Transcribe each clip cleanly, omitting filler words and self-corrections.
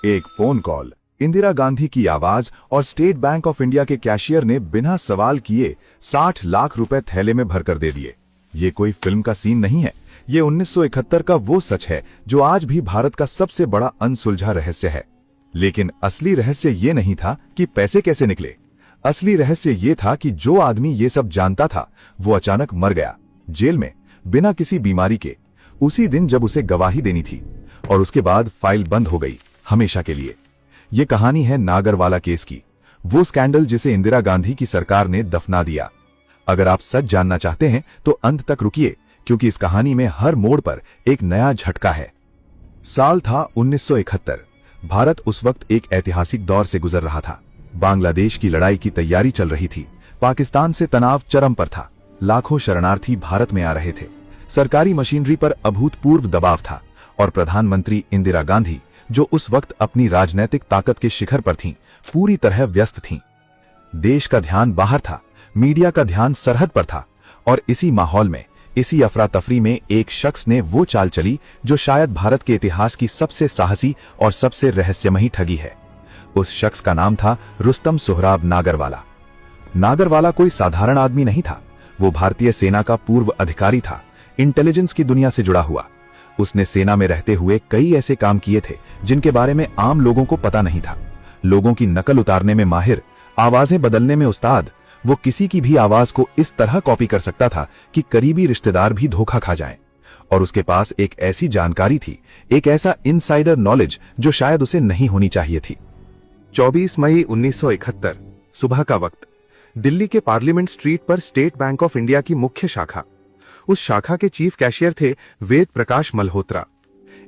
एक phone call, Indira Gandhi की आवाज और स्टेट बैंक ऑफ इंडिया के कैशियर ने बिना सवाल किए 60 लाख रुपए थैले में भरकर दे दिए। ये कोई फिल्म का सीन नहीं है, ये 1971 का वो सच है जो आज भी भारत का सबसे बड़ा अनसुलझा रहस्य है। लेकिन असली रहस्य ये नहीं था कि पैसे कैसे निकले। असली रहस्य ये था कि जो आदमी ये सब जानता था वो अचानक मर गया, जेल में, बिना किसी बीमारी के, उसी दिन जब उसे गवाही देनी थी, और उसके बाद फाइल बंद हो गई हमेशा के लिए। ये कहानी है नागरवाला केस की, वो स्कैंडल जिसे इंदिरा गांधी की सरकार ने दफना दिया। अगर आप सच जानना चाहते हैं तो अंत तक रुकिए, क्योंकि इस कहानी में हर मोड़ पर एक नया झटका है। साल था 1971। भारत उस वक्त एक ऐतिहासिक दौर से गुजर रहा था। बांग्लादेश की लड़ाई की तैयारी चल रही थी। पाकिस्तान से तनाव चरम पर था। लाखों शरणार्थी भारत में आ रहे थे। सरकारी मशीनरी पर अभूतपूर्व दबाव था और प्रधानमंत्री इंदिरा गांधी, जो उस वक्त अपनी राजनीतिक ताकत के शिखर पर थीं, पूरी तरह व्यस्त थीं। देश का ध्यान बाहर था, मीडिया का ध्यान सरहद पर था, और इसी माहौल में, इसी अफरा तफरी में एक शख्स ने वो चाल चली जो शायद भारत के इतिहास की सबसे साहसी और सबसे रहस्यमयी ठगी है। उस शख्स का नाम था रुस्तम सोहराब नागरवाला। नागरवाला कोई साधारण आदमी नहीं था। वो भारतीय सेना का पूर्व अधिकारी था, इंटेलिजेंस की दुनिया से जुड़ा हुआ। उसने सेना में रहते हुए कई ऐसे काम किए थे जिनके बारे में आम लोगों को पता नहीं था। लोगों की नकल उतारने में माहिर, आवाजें बदलने में उस्ताद। वो किसी की भी आवाज को इस तरह कॉपी कर सकता था कि करीबी रिश्तेदार भी धोखा खा जाएं। और उसके पास एक ऐसी जानकारी थी, एक ऐसा इनसाइडर नॉलेज जो शायद उसे नहीं होनी चाहिए थी। 24 मई 1971 सुबह का वक्त। दिल्ली के पार्लियामेंट स्ट्रीट पर स्टेट बैंक ऑफ इंडिया की मुख्य शाखा। उस शाखा के चीफ कैशियर थे वेद प्रकाश मल्होत्रा,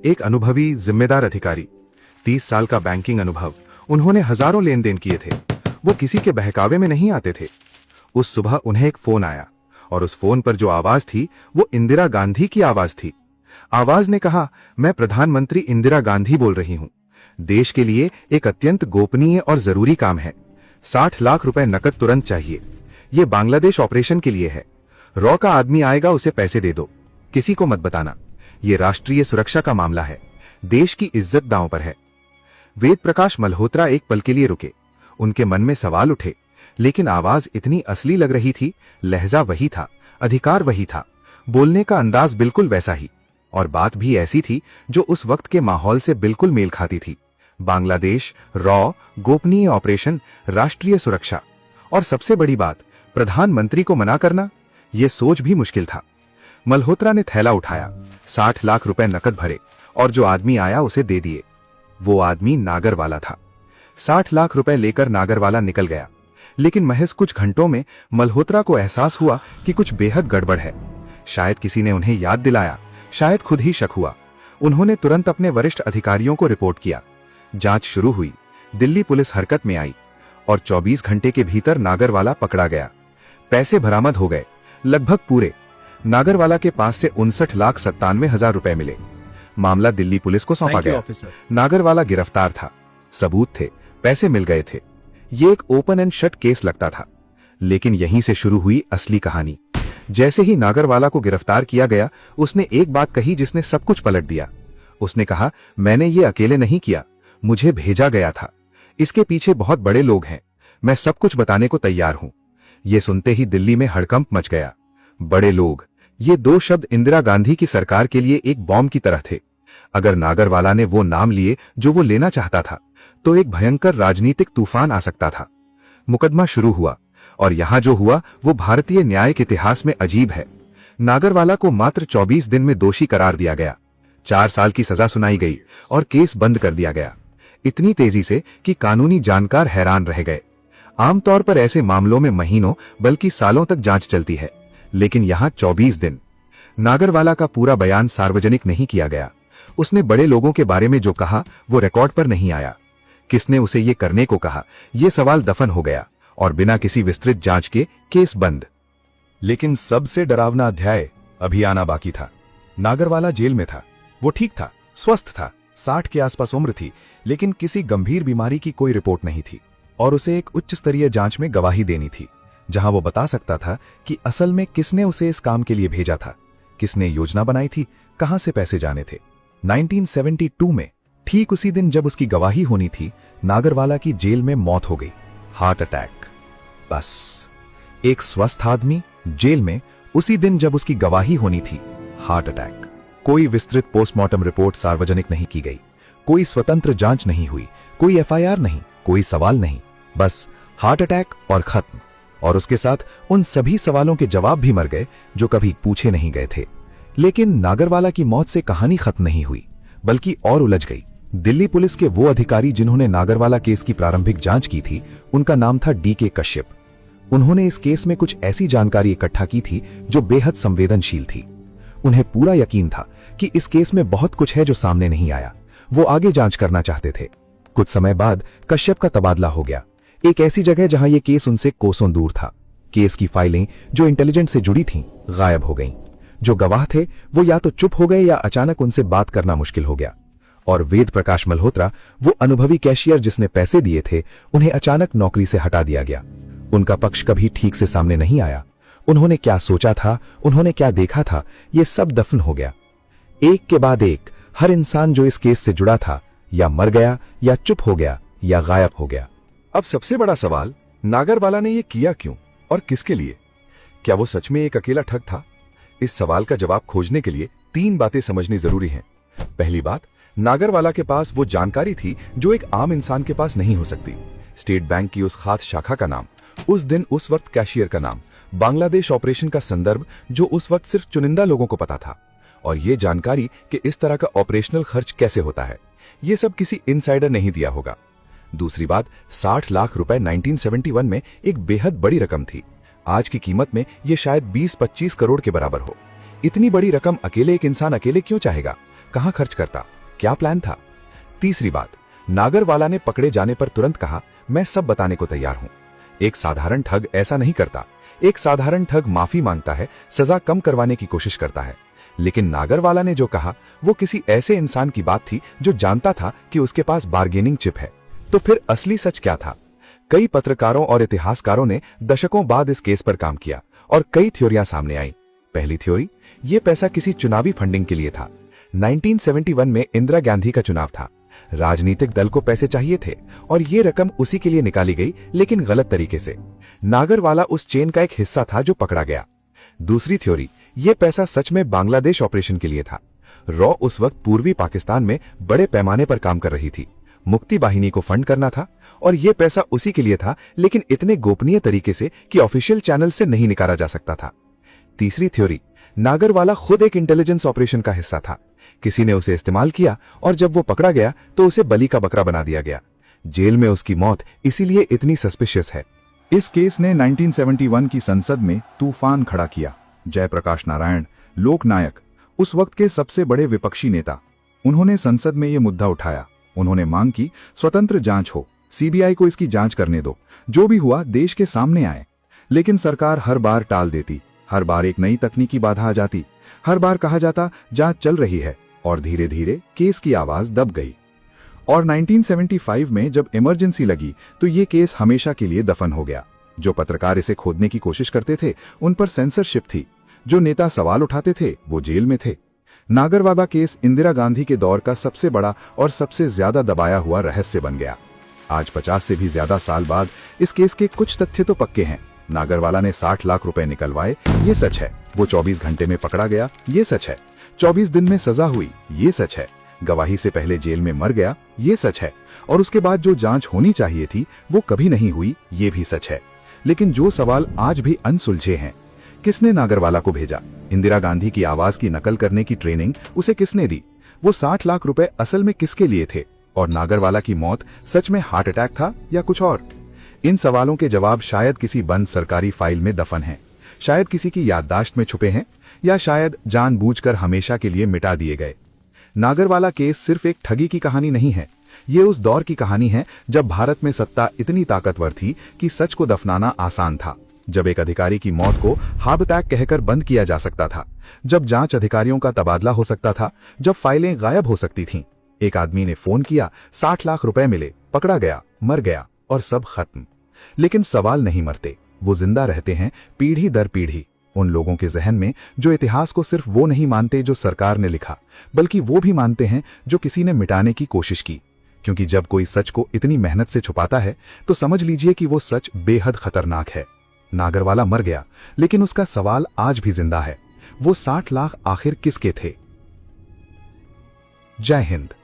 एक अनुभवी जिम्मेदार अधिकारी। 30 साल का बैंकिंग अनुभव। उन्होंने हजारों लेन देन किए थे। वो किसी के बहकावे में नहीं आते थे। उस सुबह उन्हें एक फोन आया, और उस फोन पर जो आवाज थी वो इंदिरा गांधी की आवाज थी। आवाज ने कहा, मैं प्रधानमंत्री इंदिरा गांधी बोल रही हूं। देश के लिए एक अत्यंत गोपनीय और जरूरी काम है। 60 लाख रुपए नकद तुरंत चाहिए। यह बांग्लादेश ऑपरेशन के लिए है। रॉ का आदमी आएगा, उसे पैसे दे दो, किसी को मत बताना। यह राष्ट्रीय सुरक्षा का मामला है। देश की इज्जत दांव पर है। वेद प्रकाश मल्होत्रा एक पल के लिए रुके। उनके मन में सवाल उठे, लेकिन आवाज इतनी असली लग रही थी। लहजा वही था, अधिकार वही था, बोलने का अंदाज बिल्कुल वैसा ही, और बात भी ऐसी थी जो उस वक्त के माहौल से बिल्कुल मेल खाती थी। बांग्लादेश, रॉ, गोपनीय ऑपरेशन, राष्ट्रीय सुरक्षा, और सबसे बड़ी बात, प्रधानमंत्री को मना करना। यह सोच भी मुश्किल था। मल्होत्रा ने थैला उठाया, 60 लाख रुपए नकद भरे, और जो आदमी आया उसे दे दिए। वो आदमी नागरवाला था। 60 लाख रुपए लेकर नागरवाला निकल गया। लेकिन महज कुछ घंटों में मल्होत्रा को एहसास हुआ कि कुछ बेहद गड़बड़ है। शायद किसी ने उन्हें याद दिलाया, शायद खुद ही शक हुआ। उन्होंने तुरंत अपने वरिष्ठ अधिकारियों को रिपोर्ट किया। जांच शुरू हुई। दिल्ली पुलिस हरकत में आई, और 24 घंटे के भीतर नागरवाला पकड़ा गया। पैसे बरामद हो गए, लगभग पूरे। नागरवाला के पास से 59,97,000 रुपए मिले। मामला दिल्ली पुलिस को सौंपा गया। नागरवाला गिरफ्तार था, सबूत थे, पैसे मिल गए थे। ये एक ओपन एंड शट केस लगता था। लेकिन यहीं से शुरू हुई असली कहानी। जैसे ही नागरवाला को गिरफ्तार किया गया, उसने एक बात कही जिसने सब कुछ पलट दिया। उसने कहा, मैंने ये अकेले नहीं किया, मुझे भेजा गया था। इसके पीछे बहुत बड़े लोग हैं। मैं सब कुछ बताने को तैयार हूं। ये सुनते ही दिल्ली में हड़कंप मच गया। बड़े लोग, ये दो शब्द इंदिरा गांधी की सरकार के लिए एक बॉम्ब की तरह थे। अगर नागरवाला ने वो नाम लिए जो वो लेना चाहता था, तो एक भयंकर राजनीतिक तूफान आ सकता था। मुकदमा शुरू हुआ, और यहां जो हुआ वो भारतीय न्यायिक इतिहास में अजीब है। नागरवाला को मात्र 24 दिन में दोषी करार दिया गया। 4 साल की सजा सुनाई गई और केस बंद कर दिया गया, इतनी तेजी से कि कानूनी जानकार हैरान रह गए। आमतौर पर ऐसे मामलों में महीनों बल्कि सालों तक जांच चलती है, लेकिन यहां 24 दिन। नागरवाला का पूरा बयान सार्वजनिक नहीं किया गया। उसने बड़े लोगों के बारे में जो कहा वो रिकॉर्ड पर नहीं आया। किसने उसे ये करने को कहा, यह सवाल दफन हो गया, और बिना किसी विस्तृत जांच के केस बंद। लेकिन सबसे डरावना अध्याय अभी आना बाकी था। नागरवाला जेल में था। वो ठीक था, स्वस्थ था, 60 के आसपास उम्र थी, लेकिन किसी गंभीर बीमारी की कोई रिपोर्ट नहीं थी, और उसे एक उच्च स्तरीय जांच में गवाही देनी थी, जहां वो बता सकता था कि असल में किसने उसे इस काम के लिए भेजा था, किसने योजना बनाई थी, कहां से पैसे जाने थे। 1972 में ठीक उसी दिन जब उसकी गवाही होनी थी, नागरवाला की जेल में मौत हो गई, हार्ट अटैक। बस, एक स्वस्थ आदमी जेल में उसी दिन जब उसकी गवाही होनी थी, हार्ट अटैक। कोई विस्तृत पोस्टमार्टम रिपोर्ट सार्वजनिक नहीं की गई, कोई स्वतंत्र जांच नहीं हुई, कोई एफआईआर नहीं, कोई सवाल नहीं, बस हार्ट अटैक और खत्म। और उसके साथ उन सभी सवालों के जवाब भी मर गए जो कभी पूछे नहीं गए थे। लेकिन नागरवाला की मौत से कहानी खत्म नहीं हुई, बल्कि और उलझ गई। दिल्ली पुलिस के वो अधिकारी जिन्होंने नागरवाला केस की प्रारंभिक जांच की थी, उनका नाम था डीके कश्यप। उन्होंने इस केस में कुछ ऐसी जानकारी इकट्ठा की थी जो बेहद संवेदनशील थी। उन्हें पूरा यकीन था कि इस केस में बहुत कुछ है जो सामने नहीं आया। वो आगे जांच करना चाहते थे। कुछ समय बाद कश्यप का तबादला हो गया, एक ऐसी जगह जहां यह केस उनसे कोसों दूर था। केस की फाइलें जो इंटेलिजेंस से जुड़ी थीं, गायब हो गईं। जो गवाह थे वो या तो चुप हो गए या अचानक उनसे बात करना मुश्किल हो गया। और वेद प्रकाश मल्होत्रा, वो अनुभवी कैशियर जिसने पैसे दिए थे, उन्हें अचानक नौकरी से हटा दिया गया। उनका पक्ष कभी ठीक से सामने नहीं आया। उन्होंने क्या सोचा था, उन्होंने क्या देखा था, ये सब दफन हो गया। एक के बाद एक हर इंसान जो इस केस से जुड़ा था, या मर गया, या चुप हो गया, या गायब हो गया। अब सबसे बड़ा सवाल, नागरवाला ने यह किया क्यों और किसके लिए? क्या वो सच में एक अकेला ठग था? इस सवाल का जवाब खोजने के लिए 3 बातें समझनी जरूरी हैं। पहली बात, नागरवाला के पास वो जानकारी थी जो एक आम इंसान के पास नहीं हो सकती। स्टेट बैंक की उस खास शाखा का नाम, उस दिन उस वक्त कैशियर का नाम, बांग्लादेश ऑपरेशन का संदर्भ जो उस वक्त सिर्फ चुनिंदा लोगों को पता था, और ये जानकारी कि इस तरह का ऑपरेशनल खर्च कैसे होता है, ये सब किसी इनसाइडर नहीं दिया होगा। दूसरी बात, 60 लाख रुपए 1971 में एक बेहद बड़ी रकम थी। आज की कीमत में ये शायद 20-25 करोड़ के बराबर हो। इतनी बड़ी रकम अकेले एक इंसान अकेले क्यों चाहेगा? कहां खर्च करता? क्या प्लान था? तीसरी बात, नागरवाला ने पकड़े जाने पर तुरंत कहा, मैं सब बताने को तैयार हूं। एक साधारण ठग ऐसा नहीं करता। एक साधारण ठग माफी मांगता है, सजा कम करवाने की कोशिश करता है। लेकिन नागरवाला ने जो कहा वो किसी ऐसे इंसान की बात थी जो जानता था कि उसके पास बार्गेनिंग चिप है। तो फिर असली सच क्या था? कई पत्रकारों और इतिहासकारों ने दशकों बाद इस केस पर काम किया और कई थ्योरियां सामने आई। पहली थ्योरी, ये पैसा किसी चुनावी फंडिंग के लिए था। 1971 में इंदिरा गांधी का चुनाव था। राजनीतिक दल को पैसे चाहिए थे और ये रकम उसी के लिए निकाली गई, लेकिन गलत तरीके से। नागरवाला उस चेन का एक हिस्सा था जो पकड़ा गया। दूसरी थ्योरी, ये पैसा सच में बांग्लादेश ऑपरेशन के लिए था। रॉ उस वक्त पूर्वी पाकिस्तान में बड़े पैमाने पर काम कर रही थी। मुक्ति वाहिनी को फंड करना था और यह पैसा उसी के लिए था, लेकिन इतने गोपनीय तरीके से कि ऑफिशियल चैनल से नहीं निकाला जा सकता था। तीसरी थ्योरी, नागरवाला खुद एक इंटेलिजेंस ऑपरेशन का हिस्सा था। किसी ने उसे इस्तेमाल किया और जब वो पकड़ा गया तो उसे बलि का बकरा बना दिया गया। जेल में उसकी मौत इसीलिए इतनी सस्पिशियस है। इस केस ने 1971 की संसद में तूफान खड़ा किया। जयप्रकाश नारायण, लोकनायक, उस वक्त के सबसे बड़े विपक्षी नेता, उन्होंने संसद में यह मुद्दा उठाया। उन्होंने मांग की स्वतंत्र जांच हो, सीबीआई को इसकी जांच करने दो, जो भी हुआ देश के सामने आए। लेकिन सरकार हर बार टाल देती, हर बार एक नई तकनीकी बाधा आ जाती, हर बार कहा जाता जांच चल रही है, और धीरे धीरे केस की आवाज दब गई। और 1975 में जब इमरजेंसी लगी तो ये केस हमेशा के लिए दफन हो गया। जो पत्रकार इसे खोदने की कोशिश करते थे उन पर सेंसरशिप थी, जो नेता सवाल उठाते थे वो जेल में थे। नागरवाला केस इंदिरा गांधी के दौर का सबसे बड़ा और सबसे ज्यादा दबाया हुआ रहस्य बन गया। आज 50 से भी ज्यादा साल बाद इस केस के कुछ तथ्य तो पक्के हैं। नागरवाला ने 60 लाख रुपए निकलवाए, ये सच है। वो 24 घंटे में पकड़ा गया, ये सच है। 24 दिन में सजा हुई, ये सच है। गवाही से पहले जेल में मर गया, ये सच है। और उसके बाद जो जांच होनी चाहिए थी वो कभी नहीं हुई, ये भी सच है। लेकिन जो सवाल आज भी अनसुलझे हैं, किसने नागरवाला को भेजा? इंदिरा गांधी की आवाज की नकल करने की ट्रेनिंग उसे किसने दी? वो 60 लाख रुपए असल में किसके लिए थे? और नागरवाला की मौत सच में हार्ट अटैक था या कुछ और? इन सवालों के जवाब शायद किसी बंद सरकारी फाइल में दफन हैं, शायद किसी की याददाश्त में छुपे हैं, या शायद जानबूझकर हमेशा के लिए मिटा दिए गए। नागरवाला केस सिर्फ एक ठगी की कहानी नहीं है, ये उस दौर की कहानी है जब भारत में सत्ता इतनी ताकतवर थी कि सच को दफनाना आसान था, जब एक अधिकारी की मौत को हार्ट अटैक कहकर बंद किया जा सकता था, जब जांच अधिकारियों का तबादला हो सकता था, जब फाइलें गायब हो सकती थीं। एक आदमी ने फोन किया, 60 लाख रुपए मिले, पकड़ा गया, मर गया और सब खत्म। लेकिन सवाल नहीं मरते, वो जिंदा रहते हैं पीढ़ी दर पीढ़ी। उन लोगों के जहन में जो इतिहास को सिर्फ वो नहीं मानते जो सरकार ने लिखा, बल्कि वो भी मानते हैं जो किसी ने मिटाने की कोशिश की। क्योंकि जब कोई सच को इतनी मेहनत से छुपाता है तो समझ लीजिए कि वो सच बेहद खतरनाक है। नागरवाला मर गया, लेकिन उसका सवाल आज भी जिंदा है। वो 60 लाख आखिर किसके थे? जय हिंद।